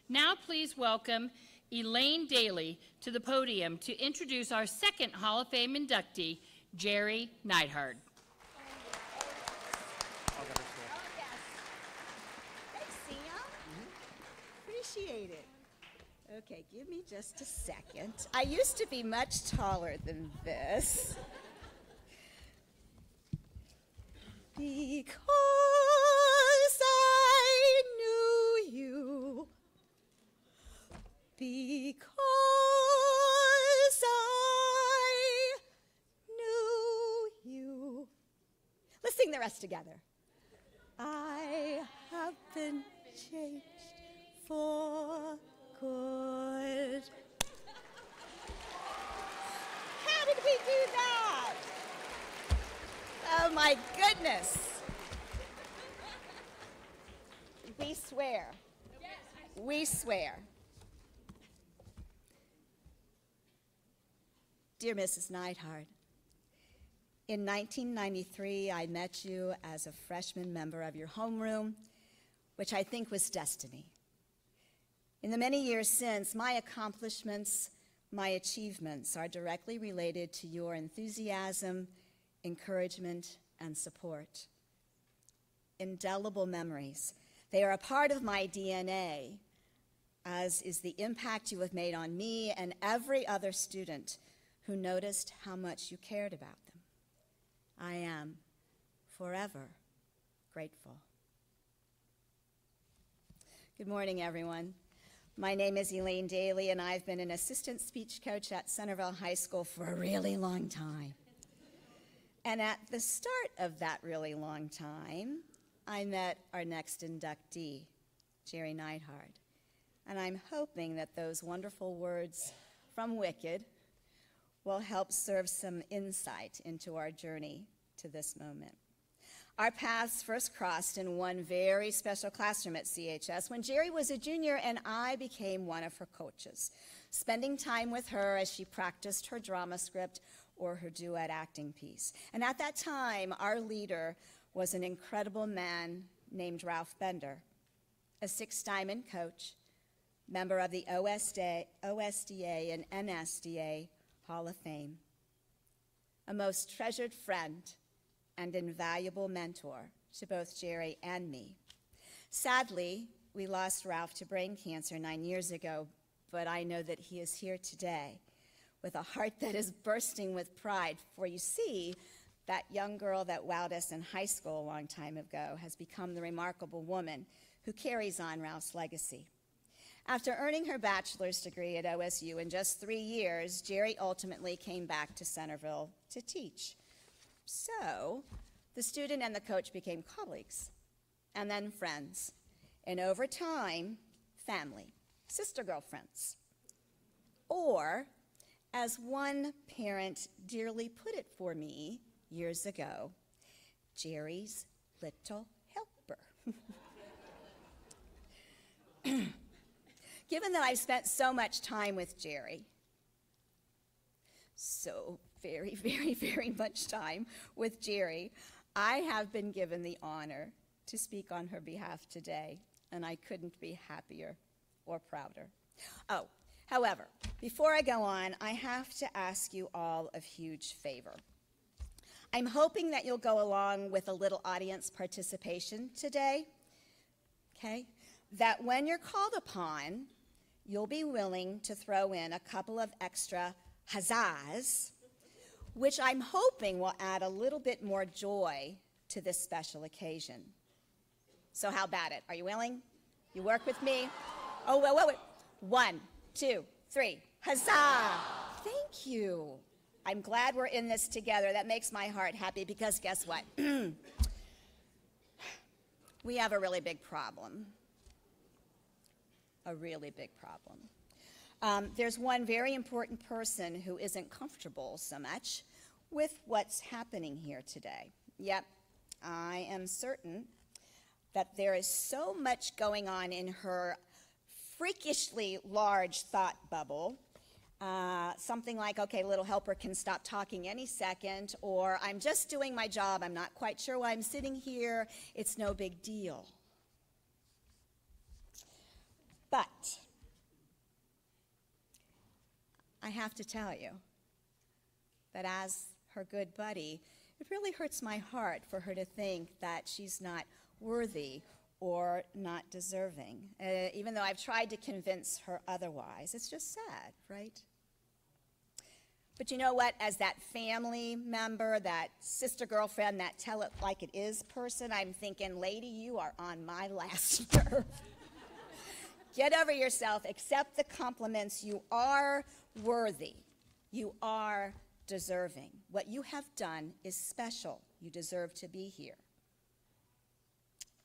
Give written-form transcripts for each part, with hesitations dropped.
Now please welcome Elaine Daly to the podium to introduce our second Hall of Fame inductee, Jerry Neidhard. Appreciate it. Okay, give me just a second. I used to be much taller than this. Because I knew you. Because I knew you. Let's sing the rest together. I have been changed for good. How did we do that? Oh my goodness. We swear. We swear. Dear Mrs. Neidhard, in 1993, I met you as a freshman member of your homeroom, which I think was destiny. In the many years since, my accomplishments, my achievements are directly related to your enthusiasm, encouragement, and support. Indelible memories. They are a part of my DNA, as is the impact you have made on me and every other student who noticed how much you cared about them. I am forever grateful. Good morning, everyone. My name is Elaine Daly, and I've been an assistant speech coach at Centerville High School for a really long time. And at the start of that really long time, I met our next inductee, Jerry Neidhard. And I'm hoping that those wonderful words from Wicked will help serve some insight into our journey to this moment. Our paths first crossed in one very special classroom at CHS when Jerry was a junior and I became one of her coaches, spending time with her as she practiced her drama script or her duet acting piece. And at that time, our leader was an incredible man named Ralph Bender, a six-diamond coach, member of the OSDA and NSDA Hall of Fame, a most treasured friend and invaluable mentor to both Jerry and me. Sadly, we lost Ralph to brain cancer 9 years ago, but I know that he is here today with a heart that is bursting with pride. For you see, that young girl that wowed us in high school a long time ago has become the remarkable woman who carries on Ralph's legacy. After earning her bachelor's degree at OSU in just 3 years, Jerry ultimately came back to Centerville to teach. So the student and the coach became colleagues, and then friends, and over time, family, sister girlfriends. Or, as one parent dearly put it for me years ago, Jerry's little helper. Given that I've spent so much time with Jerry, so very, very, very much time with Jerry, I have been given the honor to speak on her behalf today, and I couldn't be happier or prouder. Oh, however, before I go on, I have to ask you all a huge favor. I'm hoping that you'll go along with a little audience participation today, okay? That when you're called upon, you'll be willing to throw in a couple of extra huzzahs, which I'm hoping will add a little bit more joy to this special occasion. So how about it? Are you willing? You work with me? Oh, wait. 1, 2, 3, huzzah! Thank you. I'm glad we're in this together. That makes my heart happy because guess what? We have a really big problem. A really big problem. There's one very important person who isn't comfortable so much with what's happening here today. Yep, I am certain that there is so much going on in her freakishly large thought bubble. Something like, okay, little helper can stop talking any second, or I'm just doing my job, I'm not quite sure why I'm sitting here, it's no big deal. But I have to tell you that as her good buddy, it really hurts my heart for her to think that she's not worthy or not deserving, even though I've tried to convince her otherwise. It's just sad, right? But you know what? As that family member, that sister girlfriend, that tell it like it is person, I'm thinking, lady, you are on my last nerve. Get over yourself. Accept the compliments. You are worthy. You are deserving. What you have done is special. You deserve to be here.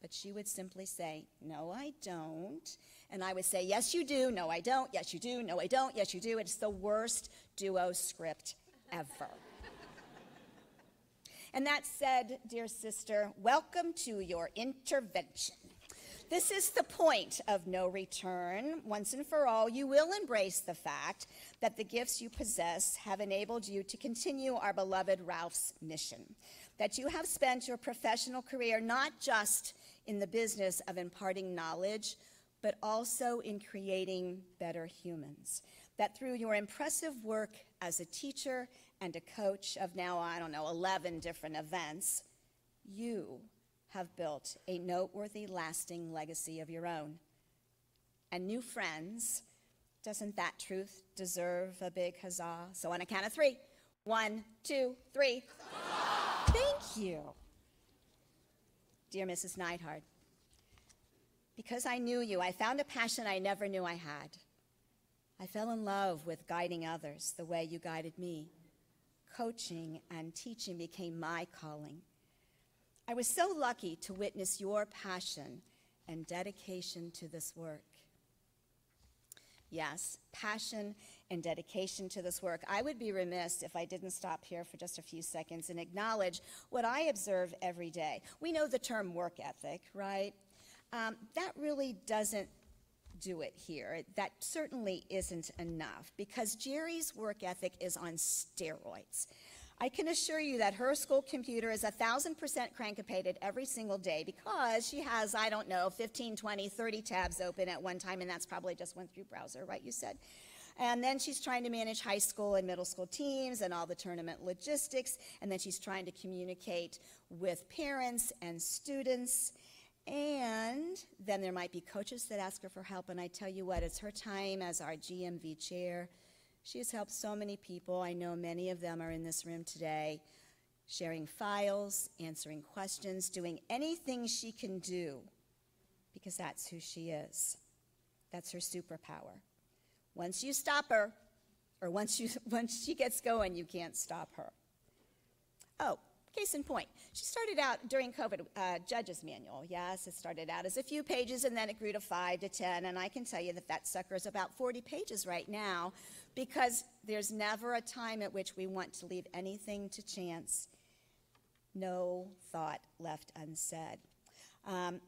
But she would simply say, no, I don't. And I would say, yes, you do. No, I don't. Yes, you do. No, I don't. Yes, you do. It's the worst duo script ever. And that said, dear sister, welcome to your intervention. This is the point of no return. Once and for all, you will embrace the fact that the gifts you possess have enabled you to continue our beloved Ralph's mission, that you have spent your professional career not just in the business of imparting knowledge, but also in creating better humans, that through your impressive work as a teacher and a coach of now, 11 different events, you have built a noteworthy, lasting legacy of your own. And new friends, doesn't that truth deserve a big huzzah? So on a count of 3, 1, 2, 3. Thank you. Dear Mrs. Neidhard, because I knew you, I found a passion I never knew I had. I fell in love with guiding others the way you guided me. Coaching and teaching became my calling. I was so lucky to witness your passion and dedication to this work. Yes, passion and dedication to this work. I would be remiss if I didn't stop here for just a few seconds and acknowledge what I observe every day. We know the term work ethic, right? That really doesn't do it here. That certainly isn't enough, because Jerry's work ethic is on steroids. I can assure you that her school computer is 1,000% crank-apated every single day, because she has, 15, 20, 30 tabs open at one time, and that's probably just one through browser, right, you said? And then she's trying to manage high school and middle school teams and all the tournament logistics, and then she's trying to communicate with parents and students. And then there might be coaches that ask her for help, and I tell you what, it's her time as our GMV chair. She has helped so many people. I know many of them are in this room today, sharing files, answering questions, doing anything she can do, because that's who she is. That's her superpower. Once you stop her, or once she gets going, you can't stop her. Oh, case in point, she started out during COVID, judge's manual. Yes, it started out as a few pages, and then it grew to 5 to 10, and I can tell you that that sucker is about 40 pages right now, because there's never a time at which we want to leave anything to chance. No thought left unsaid.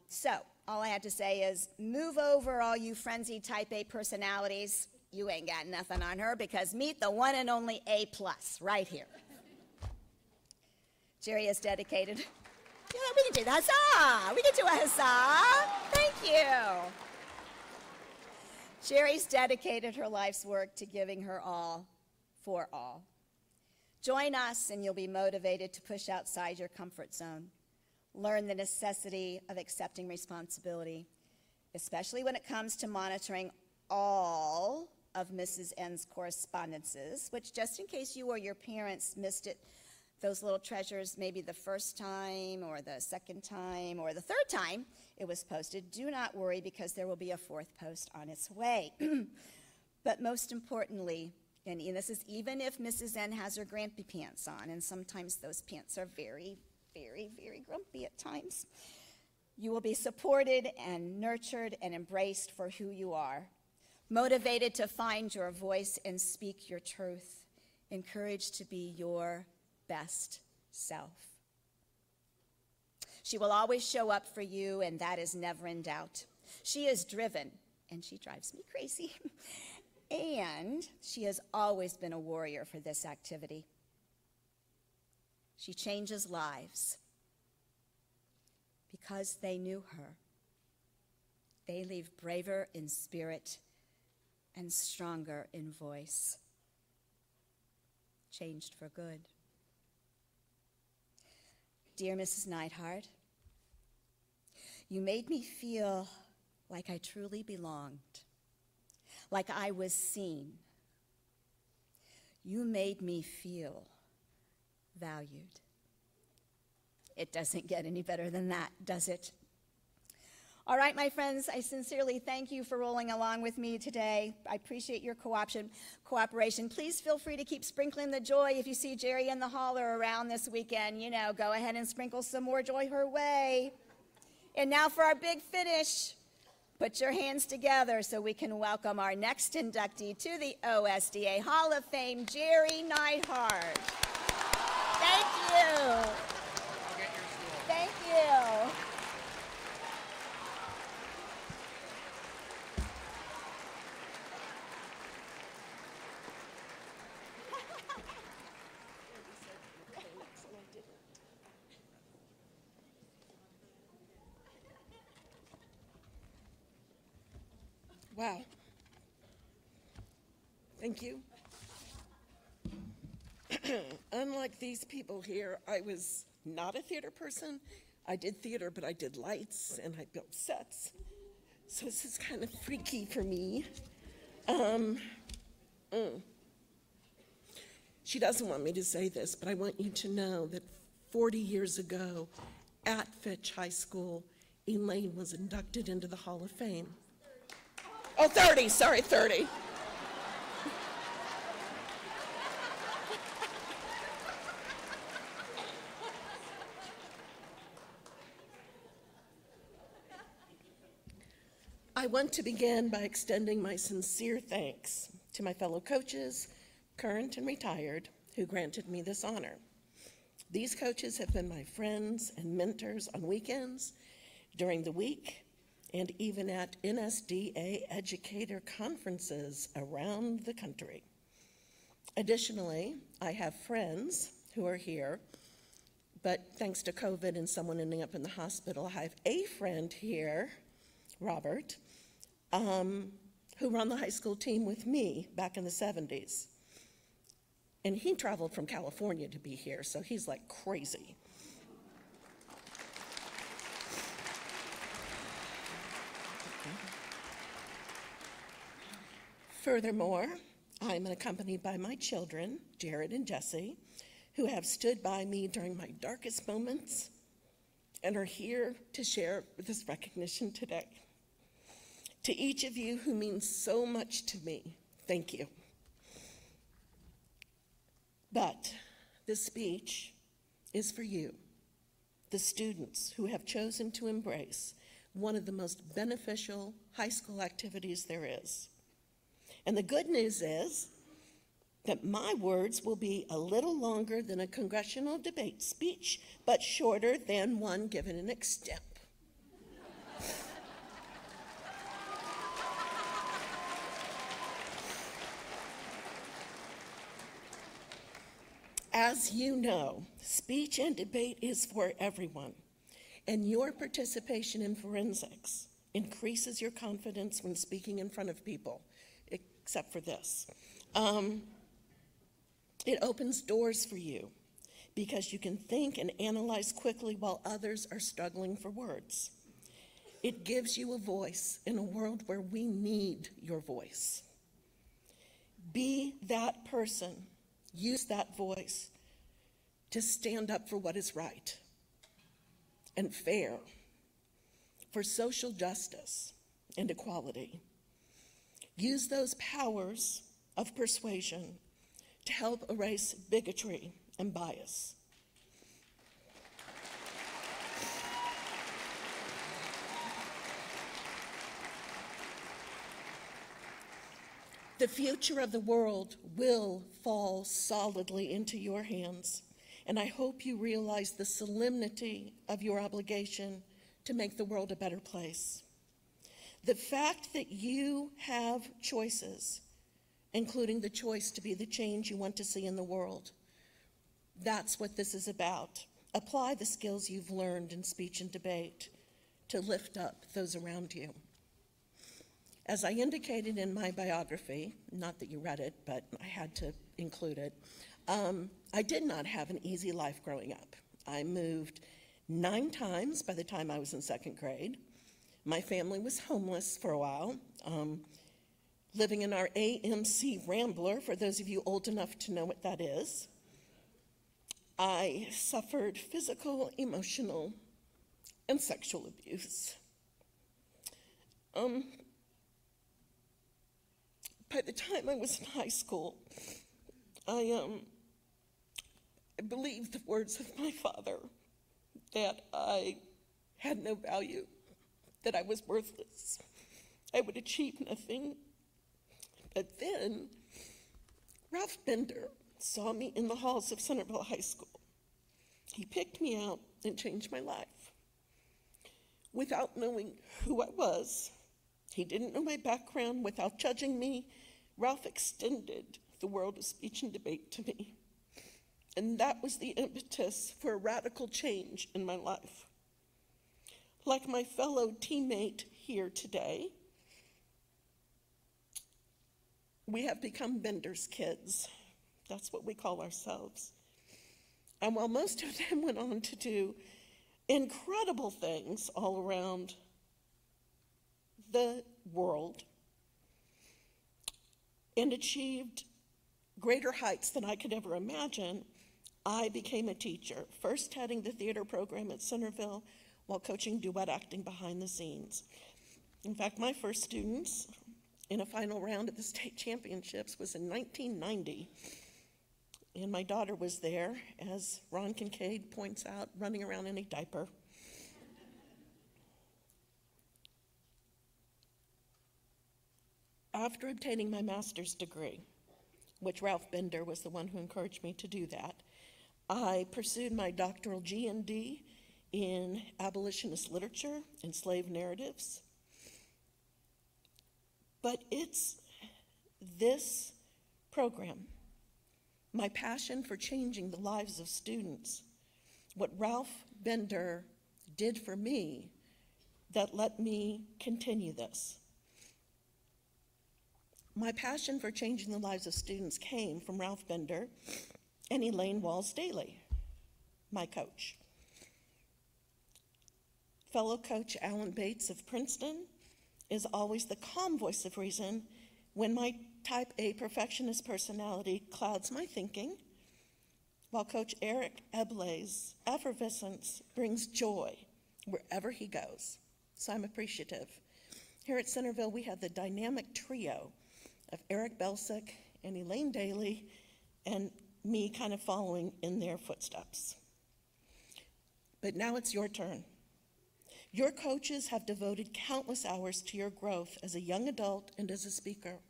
So all I have to say is, move over, all you frenzied type A personalities. You ain't got nothing on her, because meet the one and only A+ right here. Jerry is dedicated. Yeah, we can do the huzzah. We can do a huzzah. Thank you. Jerry's dedicated her life's work to giving her all for all. Join us and you'll be motivated to push outside your comfort zone. Learn the necessity of accepting responsibility, especially when it comes to monitoring all of Mrs. N's correspondences, which, just in case you or your parents missed it, those little treasures, maybe the first time or the second time or the third time it was posted, do not worry, because there will be a 4th post on its way. But most importantly, and this is even if Mrs. N has her grampy pants on, and sometimes those pants are very, very, very grumpy at times, you will be supported and nurtured and embraced for who you are, motivated to find your voice and speak your truth, encouraged to be your best self. She will always show up for you, and that is never in doubt. She is driven, and she drives me crazy, and she has always been a warrior for this activity. She changes lives because they knew her. They leave braver in spirit and stronger in voice, changed for good. Dear Mrs. Neidhard, you made me feel like I truly belonged, like I was seen. You made me feel valued. It doesn't get any better than that, does it? All right, my friends, I sincerely thank you for rolling along with me today. I appreciate your cooperation. Please feel free to keep sprinkling the joy. If you see Jerry in the hall or around this weekend, go ahead and sprinkle some more joy her way. And now for our big finish. Put your hands together so we can welcome our next inductee to the OSDA Hall of Fame, Jerry Neidhard. Thank you. I'll get your stool. Thank you. Wow. Thank you. Unlike these people here, I was not a theater person. I did theater, but I did lights and I built sets. So this is kind of freaky for me. She doesn't want me to say this, but I want you to know that 40 years ago at Fitch High School, Elaine was inducted into the Hall of Fame. Oh, 30, sorry, 30. I want to begin by extending my sincere thanks to my fellow coaches, current and retired, who granted me this honor. These coaches have been my friends and mentors on weekends, during the week, and even at NSDA educator conferences around the country. Additionally, I have friends who are here, but thanks to COVID and someone ending up in the hospital, I have a friend here, Robert, who ran the high school team with me back in the 70s. And he traveled from California to be here, so he's like crazy. Furthermore, I'm accompanied by my children, Jared and Jesse, who have stood by me during my darkest moments and are here to share this recognition today. To each of you who means so much to me, thank you. But this speech is for you, the students who have chosen to embrace one of the most beneficial high school activities there is. And the good news is that my words will be a little longer than a congressional debate speech, but shorter than one given in extemp. As you know, speech and debate is for everyone, and your participation in forensics increases your confidence when speaking in front of people, except for this. It opens doors for you because you can think and analyze quickly while others are struggling for words. It gives you a voice in a world where we need your voice. Be that person. Use that voice to stand up for what is right and fair, for social justice and equality. Use those powers of persuasion to help erase bigotry and bias. The future of the world will fall solidly into your hands, and I hope you realize the solemnity of your obligation to make the world a better place. The fact that you have choices, including the choice to be the change you want to see in the world, that's what this is about. Apply the skills you've learned in speech and debate to lift up those around you. As I indicated in my biography, not that you read it, but I had to include it, I did not have an easy life growing up. I moved 9 times by the time I was in 2nd grade. My family was homeless for a while, living in our AMC Rambler, for those of you old enough to know what that is. I suffered physical, emotional, and sexual abuse. By the time I was in high school, I believed the words of my father that I had no value, that I was worthless, I would achieve nothing. But then Ralph Bender saw me in the halls of Centerville High School. He picked me out and changed my life. Without knowing who I was, he didn't know my background. Without judging me, Ralph extended the world of speech and debate to me. And that was the impetus for a radical change in my life. Like my fellow teammate here today, we have become Bender's kids. That's what we call ourselves. And while most of them went on to do incredible things all around the world and achieved greater heights than I could ever imagine, I became a teacher, first heading the theater program at Centerville while coaching duet acting behind the scenes. In fact, my first students in a final round at the state championships was in 1990. And my daughter was there, as Ron Kincaid points out, running around in a diaper. After obtaining my master's degree, which Ralph Bender was the one who encouraged me to do that, I pursued my doctoral GND in abolitionist literature and slave narratives. But it's this program, my passion for changing the lives of students, what Ralph Bender did for me, that let me continue this. My passion for changing the lives of students came from Ralph Bender and Elaine Walls-Daly, my coach. Fellow coach Alan Bates of Princeton is always the calm voice of reason when my type A perfectionist personality clouds my thinking, while Coach Eric Eblay's effervescence brings joy wherever he goes. So I'm appreciative. Here at Centerville, we have the dynamic trio of Eric Belsick and Elaine Daly, and me kind of following in their footsteps. But now it's your turn. Your coaches have devoted countless hours to your growth as a young adult and as a speaker.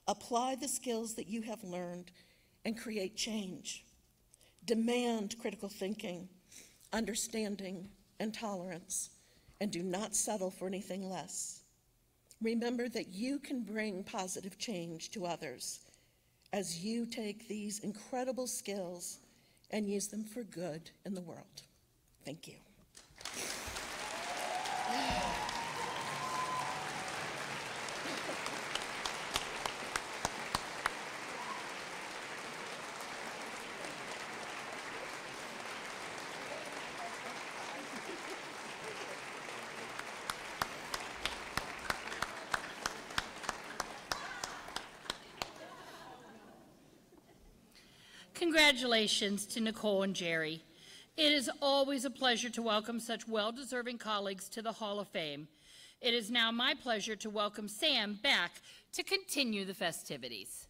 Apply the skills that you have learned and create change. Demand critical thinking, understanding, and tolerance, and do not settle for anything less. Remember that you can bring positive change to others as you take these incredible skills and use them for good in the world. Thank you. Congratulations to Nicole and Jerry. It is always a pleasure to welcome such well-deserving colleagues to the Hall of Fame. It is now my pleasure to welcome Sam back to continue the festivities.